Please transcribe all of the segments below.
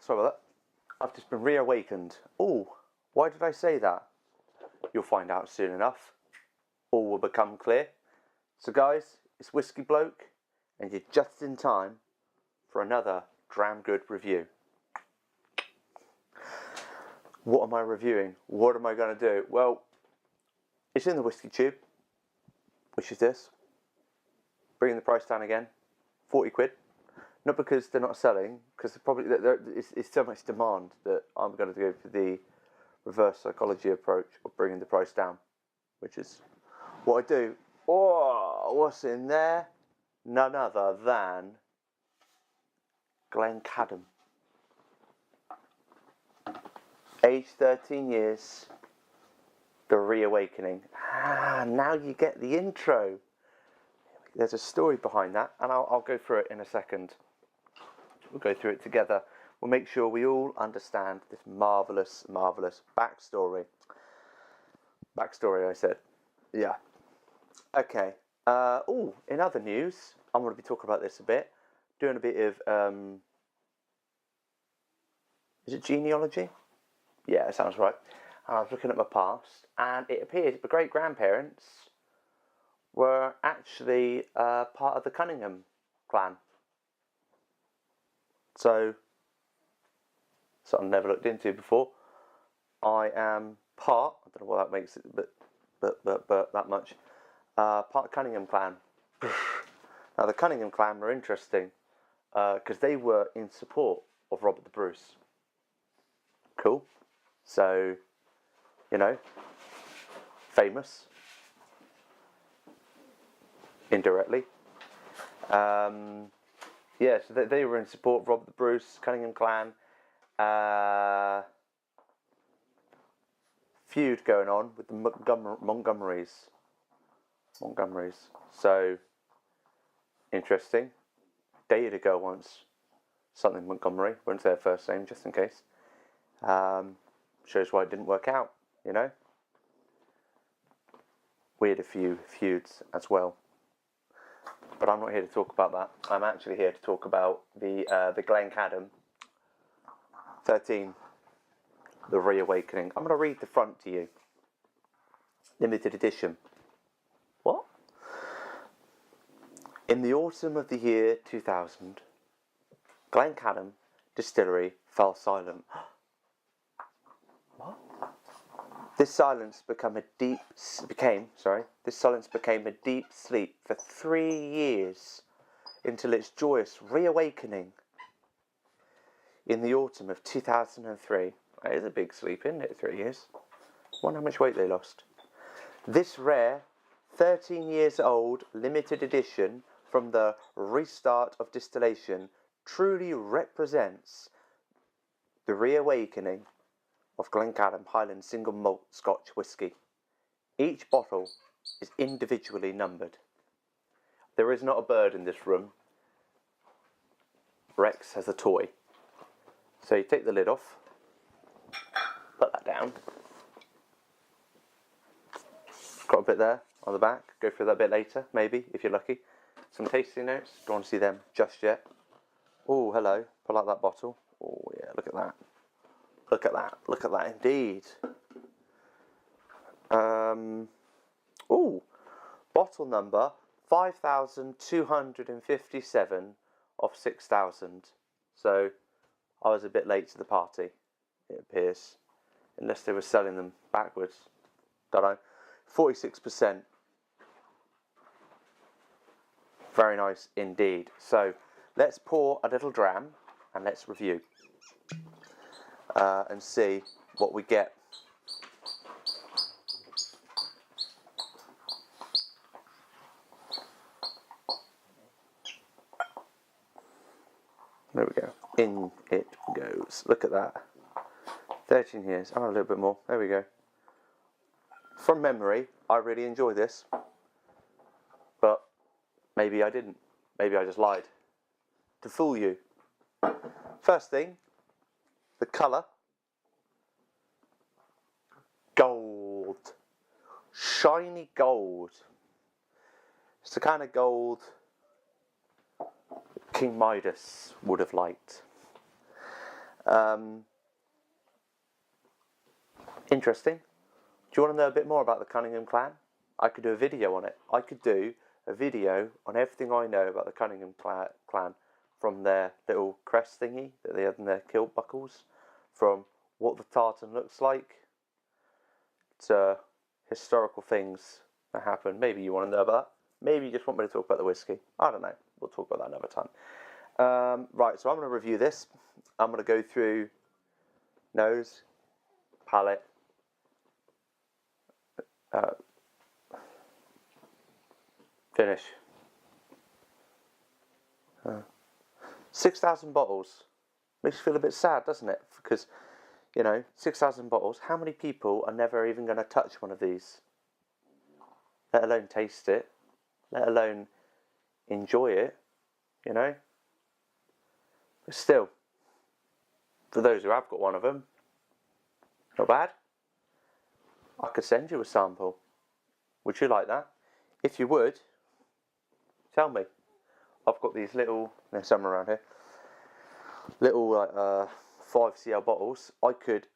sorry about that. I've just been reawakened. Oh, why did I say that? You'll find out soon enough. All will become clear. So guys, it's Whisky Bloke, and you're just in time for another Dram Good review. What am I reviewing? What am I going to do? Well, it's in the Whisky Tube, which is this. Bringing the price down again, 40 quid. Not because they're not selling, because it's so much demand that I'm going to go for the reverse psychology approach of bringing the price down, which is what I do. Oh, what's in there? None other than Glencadam. Age 13 years, the reawakening. Now you get the intro. There's a story behind that, and I'll go through it in a second. We'll go through it together. We'll make sure we all understand this marvellous, marvellous backstory. Backstory, I said. Yeah. Okay. In other news, I'm going to be talking about this a bit. Doing a bit of, is it genealogy? Yeah, it sounds right. And I was looking at my past, and it appears my great-grandparents were actually part of the Cunningham clan. So, something I've never looked into before. I am part, I don't know what that makes it, but that much, part of Cunningham clan. Now the Cunningham clan were interesting, because they were in support of Robert the Bruce. Cool. So, you know, famous. Indirectly. Yeah, so they were in support of Robert the Bruce, Cunningham clan. Feud going on with the Montgomerys. So, interesting. Dated a girl once. Something Montgomery. Won't say her first name, just in case. Shows why it didn't work out, you know. We had a few feuds as well. But I'm not here to talk about that. I'm actually here to talk about the Glencadam 13, the reawakening. I'm going to read the front to you. Limited edition. What? In the autumn of the year 2000, Glencadam Distillery fell silent. What? This silence became a deep sleep for 3 years until its joyous reawakening in the autumn of 2003. That is a big sleep, isn't it? 3 years. I wonder how much weight they lost. This rare 13 years old limited edition from the restart of distillation truly represents the reawakening of Glencadam Highland Single Malt Scotch Whisky. Each bottle is individually numbered. There is not a bird in this room. Rex has a toy. So you take the lid off, put that down. Got a bit there on the back. Go through that a bit later, maybe, if you're lucky. Some tasting notes. Don't want to see them just yet. Oh, hello. Pull out that bottle. Oh, yeah, look at that. Look at that. Look at that indeed. Bottle number 5,257 of 6,000. So I was a bit late to the party, it appears. Unless they were selling them backwards. Don't know. 46%. Very nice indeed. So let's pour a little dram and let's review. And see what we get. There we go. In it goes. Look at that. 13 years. Oh, a little bit more. There we go. From memory, I really enjoy this. But maybe I didn't. Maybe I just lied. To fool you. First thing, the colour. Gold. Shiny gold. It's the kind of gold King Midas would have liked. Interesting. Do you want to know a bit more about the Cunningham clan? I could do a video on it. I could do a video on everything I know about the Cunningham clan, from their little crest thingy that they had in their kilt buckles, from what the tartan looks like, to historical things that happen. Maybe you want to know about that. Maybe you just want me to talk about the whiskey. I don't know. We'll talk about that another time. Right, so I'm going to review this. I'm going to go through nose, palate, finish. 6,000 bottles. Makes you feel a bit sad, doesn't it? Because, 6,000 bottles. How many people are never even going to touch one of these? Let alone taste it. Let alone enjoy it. But still, for those who have got one of them, not bad. I could send you a sample. Would you like that? If you would, tell me. I've got these little, there's some around here, little 5cl bottles. I could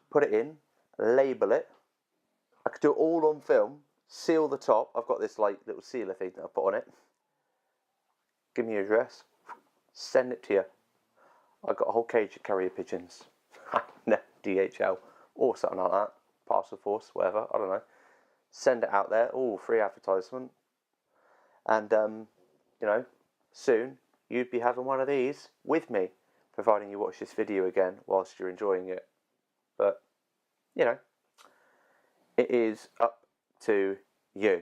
put it in, label it. I could do it all on film, seal the top. I've got this little sealer thing that I put on it. Give me your address, send it to you. I've got a whole cage of carrier pigeons. No, DHL or something like that. Parcel Force, whatever, I don't know. Send it out there, all free advertisement. And, soon you'd be having one of these with me, providing you watch this video again whilst you're enjoying it. But, it is up to you.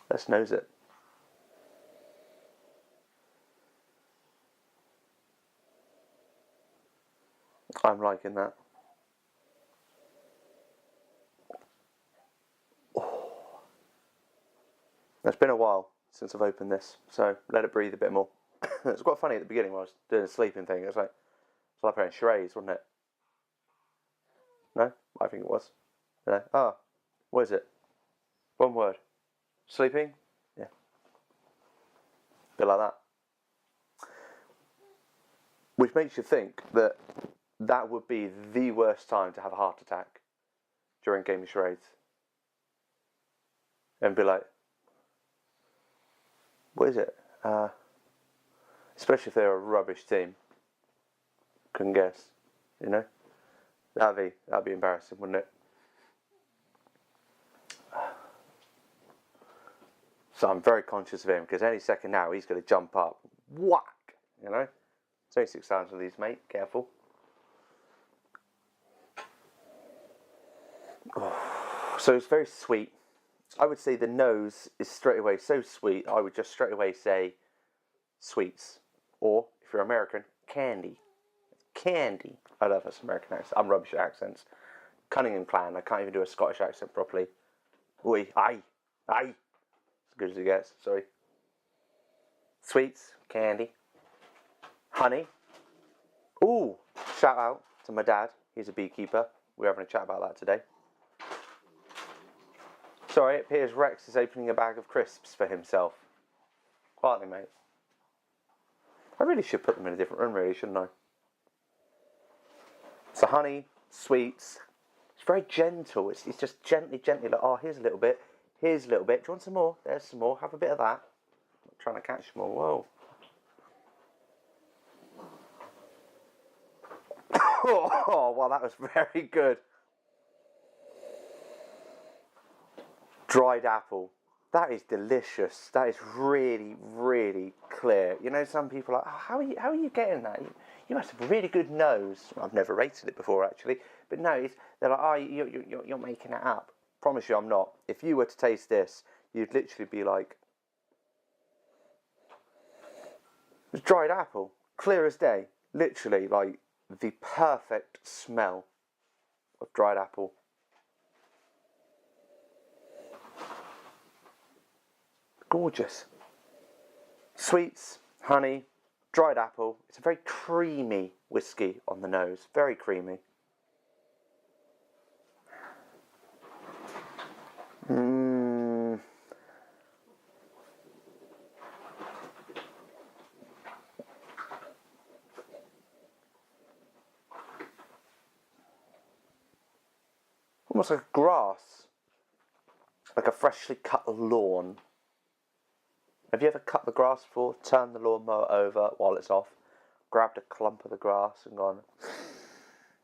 Let's nose it. I'm liking that. Oh. It's been a while since I've opened this, so let it breathe a bit more. It's quite funny at the beginning when I was doing the sleeping thing. It's like playing charades, wasn't it? No? I think it was. What is it? One word. Sleeping? Yeah. Bit like that. Which makes you think that that would be the worst time to have a heart attack during a game of charades. And be like, what is it? Especially if they're a rubbish team. Couldn't guess, That'd be embarrassing, wouldn't it? So I'm very conscious of him, because any second now he's going to jump up. Whack! It's only 6,000 of these, mate. Careful. Oh, so it's very sweet. I would say the nose is straight away so sweet, I would just straight away say sweets. Or, if you're American, candy. Candy. I love this American accent. I'm rubbish at accents. Cunningham clan, I can't even do a Scottish accent properly. Oi, aye. As good as it gets, sorry. Sweets, candy. Honey. Ooh, shout out to my dad. He's a beekeeper. We're having a chat about that today. Sorry, it appears Rex is opening a bag of crisps for himself. Quietly, mate. I really should put them in a different room, really, shouldn't I? So honey, sweets. It's very gentle. It's just gently like, oh, here's a little bit. Here's a little bit. Do you want some more? There's some more. Have a bit of that. I'm trying to catch more. Whoa. Oh, wow, that was very good. Dried apple. That is delicious. That is really, really clear. Some people are like, oh, how are you getting that? You must have a really good nose. I've never rated it before, actually. But no, they're like, oh, you're making it up. Promise you I'm not. If you were to taste this, you'd literally be like, it's dried apple. Clear as day. Literally, like, the perfect smell of dried apple. Gorgeous. Sweets, honey, dried apple. It's a very creamy whiskey on the nose. Very creamy. Mm. Almost like grass, like a freshly cut lawn. Have you ever cut the grass before? Turned the lawnmower over while it's off, grabbed a clump of the grass and gone,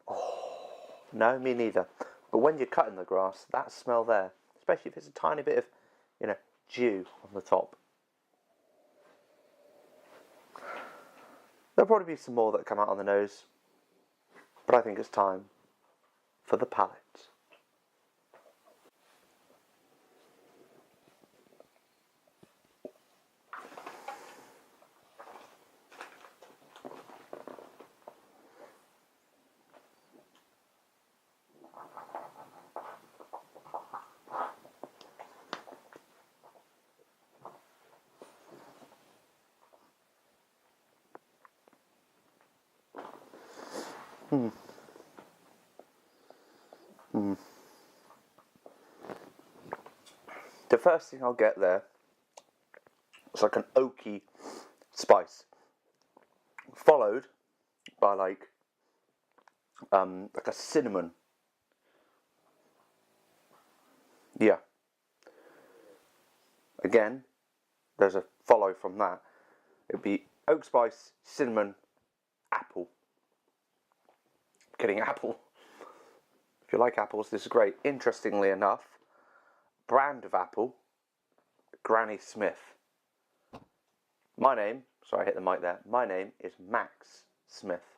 oh, no, me neither. But when you're cutting the grass, that smell there, especially if it's a tiny bit of, dew on the top. There'll probably be some more that come out on the nose, but I think it's time for the palate. The first thing I'll get there is like an oaky spice, followed by like a cinnamon. Yeah. Again, there's a follow from that. It'd be oak spice, cinnamon, apple. Kidding, apple. If you like apples, this is great. Interestingly enough, brand of apple, Granny Smith. My name, sorry I hit the mic there, my name is Max Smith.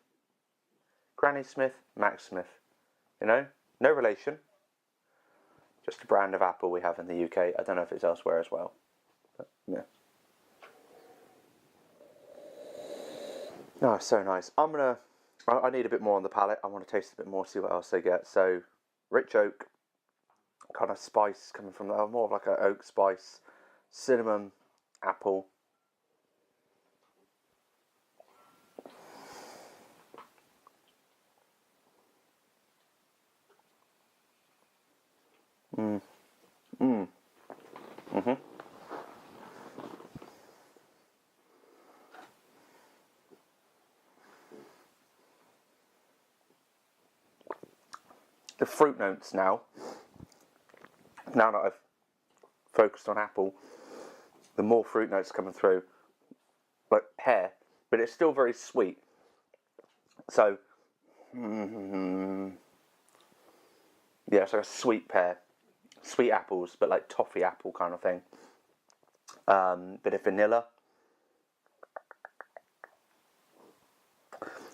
Granny Smith, Max Smith. No relation. Just a brand of apple we have in the UK. I don't know if it's elsewhere as well. But, yeah. Oh, so nice. I need a bit more on the palate. I want to taste a bit more, see what else they get. So, rich oak, kind of spice coming from that, more of like an oak spice, cinnamon, apple. The fruit notes now that I've focused on apple, the more fruit notes coming through, like pear, but it's still very sweet. So, yeah, it's like a sweet pear, sweet apples, but like toffee apple kind of thing. Bit of vanilla.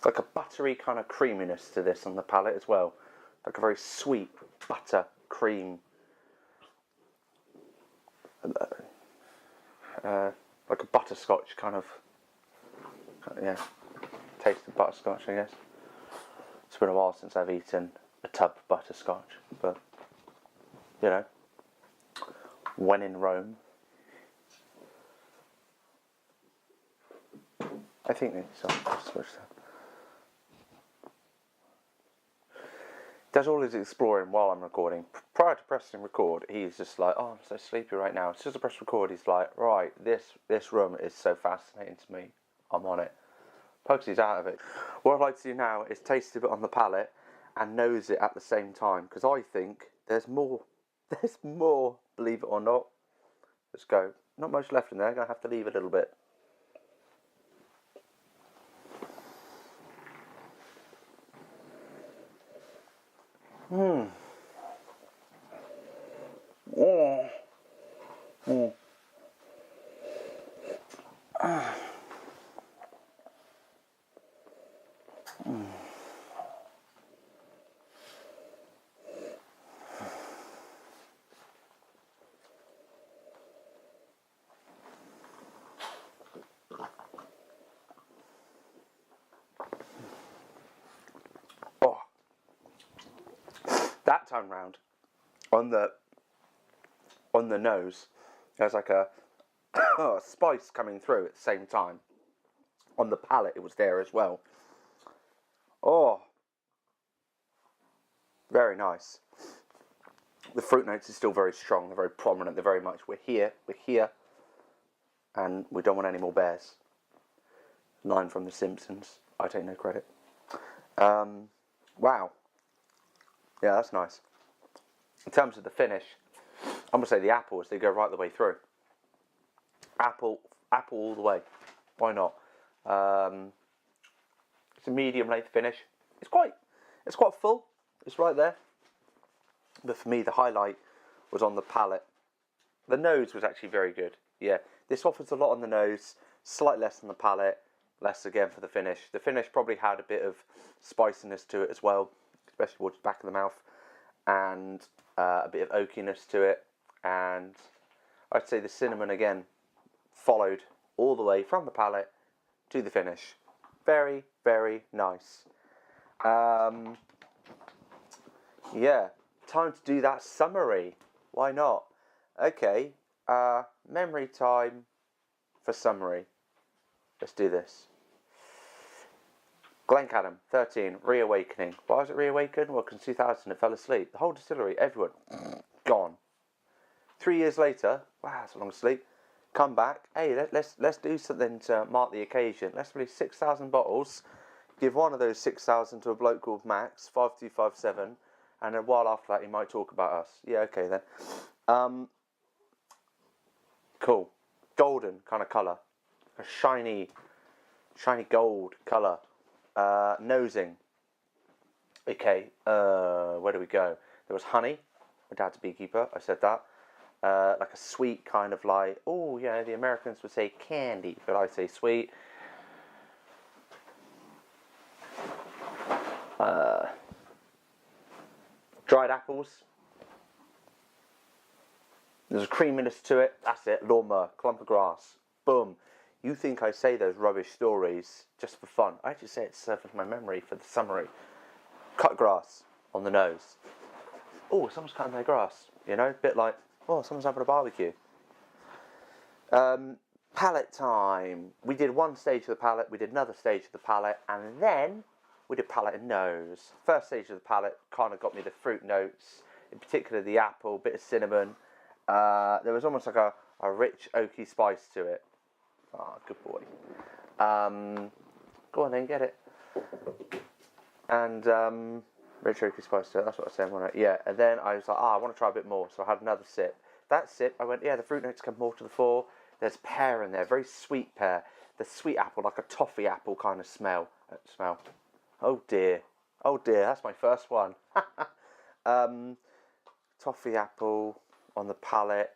Like a buttery kind of creaminess to this on the palate as well. Like a very sweet butter cream. Like a butterscotch kind of, yeah, taste of butterscotch, I guess. It's been a while since I've eaten a tub of butterscotch, but, when in Rome. I think it's on butterscotch. Does all his exploring while I'm recording. Prior to pressing record, he's just like, oh, I'm so sleepy right now. As soon as I press record, he's like, right, this room is so fascinating to me. I'm on it. Pokes he's out of it. What I'd like to do now is taste a bit on the palate and nose it at the same time, because I think there's more. There's more, believe it or not. Let's go. Not much left in there. I'm going to have to leave a little bit. Oh. That time round, on the nose, there's like a spice coming through at the same time. On the palate, it was there as well. Oh, very nice. The fruit notes are still very strong. They're very prominent. They're very much, we're here, and we don't want any more bears. Line from The Simpsons. I take no credit. Wow. Yeah, that's nice. In terms of the finish, I'm going to say the apples, they go right the way through. Apple all the way. Why not? It's a medium length finish. It's quite full. It's right there. But for me, the highlight was on the palate. The nose was actually very good. Yeah, this offers a lot on the nose, slightly less on the palate, less again for the finish. The finish probably had a bit of spiciness to it as well, especially towards the back of the mouth, and a bit of oakiness to it. And I'd say the cinnamon again followed all the way from the palate to the finish. Very, very nice. Yeah, time to do that summary. Why not? Okay, memory time for summary. Let's do this. Glencadam, 13, reawakening. Why was it reawakened? Well, because in 2000 it fell asleep. The whole distillery, everyone, gone. 3 years later, wow, that's a long sleep. Come back. Hey, let's do something to mark the occasion. Let's release 6,000 bottles. Give one of those 6,000 to a bloke called Max, 5257, and a while after that he might talk about us. Yeah, okay then. Cool. Golden kind of colour. A shiny gold colour. Nosing. Okay, where do we go? There was honey. My dad's a beekeeper, I said that. Like a sweet kind of like, oh yeah, the Americans would say candy, but I say sweet. Dried apples. There's a creaminess to it. That's it. Lawnmower, clump of grass. Boom. You think I say those rubbish stories just for fun. I actually say it serves my memory for the summary. Cut grass on the nose. Oh, someone's cutting their grass. You know, a bit like, oh, someone's having a barbecue. Palate time. We did one stage of the palate, we did another stage of the palate, and then we did palate and nose. First stage of the palate kind of got me the fruit notes, in particular the apple, bit of cinnamon. There was almost like a rich oaky spice to it. Ah, good boy. Go on then, get it. And rich oaky spice to it, that's what I was saying, wasn't it? Yeah, and then I was like, I want to try a bit more, so I had another sip. That sip, I went, yeah, the fruit notes come more to the fore. There's pear in there, very sweet pear. The sweet apple, like a toffee apple kind of smell. Oh dear, that's my first one. Toffee apple on the palate.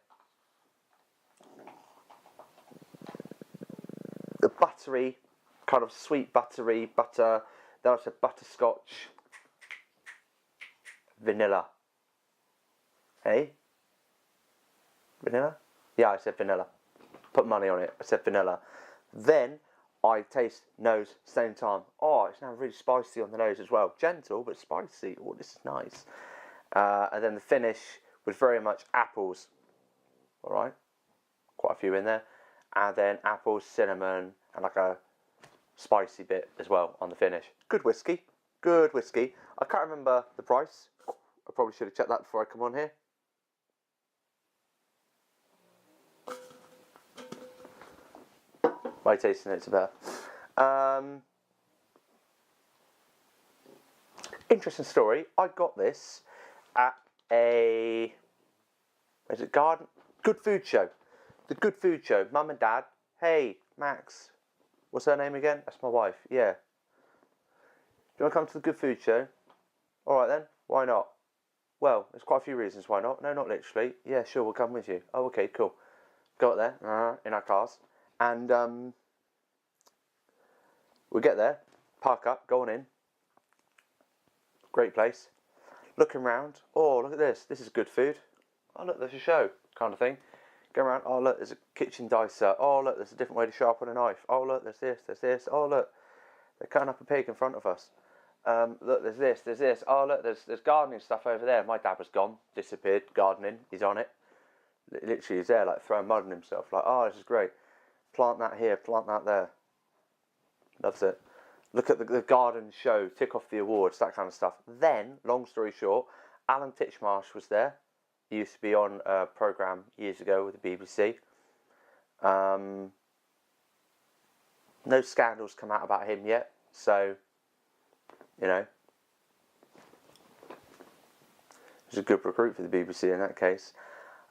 The buttery, kind of sweet buttery butter. Then I said butterscotch. Vanilla. Hey? Vanilla? Yeah, I said vanilla. Put money on it. I said vanilla. Then I taste nose same time. Oh, it's now really spicy on the nose as well. Gentle but spicy. Oh, this is nice. And then the finish was very much apples. All right, quite a few in there. And then apples, cinnamon, and like a spicy bit as well on the finish. Good whiskey. Good whiskey. I can't remember the price. I probably should have checked that before I come on here. My tasting notes are better. Interesting story. I got this at a garden? Good Food Show. The Good Food Show. Mum and Dad. Hey, Max. What's her name again? That's my wife. Yeah. Do you want to come to the Good Food Show? All right then. Why not? Well, there's quite a few reasons why not. No, not literally. Yeah, sure, we'll come with you. Oh, okay, cool. Got there in our cars. And we get there, park up, go on in. Great place. Looking around. Oh, look at this. This is good food. Oh, look, there's a show kind of thing. Go around. Oh, look, there's a kitchen dicer. Oh, look, there's a different way to sharpen a knife. Oh, look, there's this. Oh, look, they're cutting up a pig in front of us. Look, there's this. Oh, look, there's gardening stuff over there. My dad was gone, disappeared, gardening. He's on it. Literally, he's there, like throwing mud on himself. Like, oh, this is great. Plant that here, plant that there. Loves it. Look at the garden show, tick off the awards, that kind of stuff. Then, long story short, Alan Titchmarsh was there. He used to be on a programme years ago with the BBC. No scandals come out about him yet, so, you know, he's a good recruit for the BBC in that case.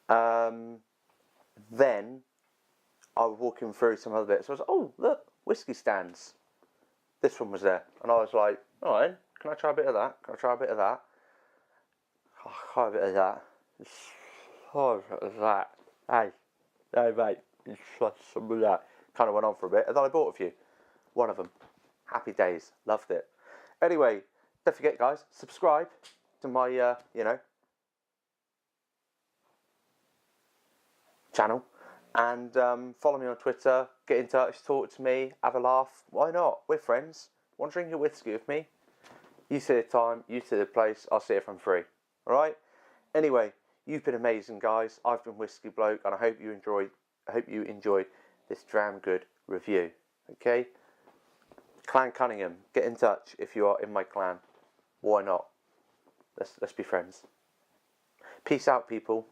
Then I was walking through some other bits. I was like, oh, look, whiskey stands. This one was there. And I was like, all right, can I try a bit of that? Can I try a bit of that? I'll try a bit of that. Try a bit of that. Hey, mate, some of that. Kind of went on for a bit. And then I bought a few. One of them. Happy days. Loved it. Anyway, don't forget, guys, subscribe to my, you know, channel. And follow me on Twitter, get in touch, talk to me, have a laugh. Why not? We're friends. Want to drink your whiskey with me? You see the time, you see the place, I'll see if I'm free. Alright? Anyway, you've been amazing, guys. I've been Whiskey Bloke, and I hope you enjoyed this Dram Good review. Okay? Clan Cunningham, get in touch if you are in my clan. Why not? Let's be friends. Peace out, people.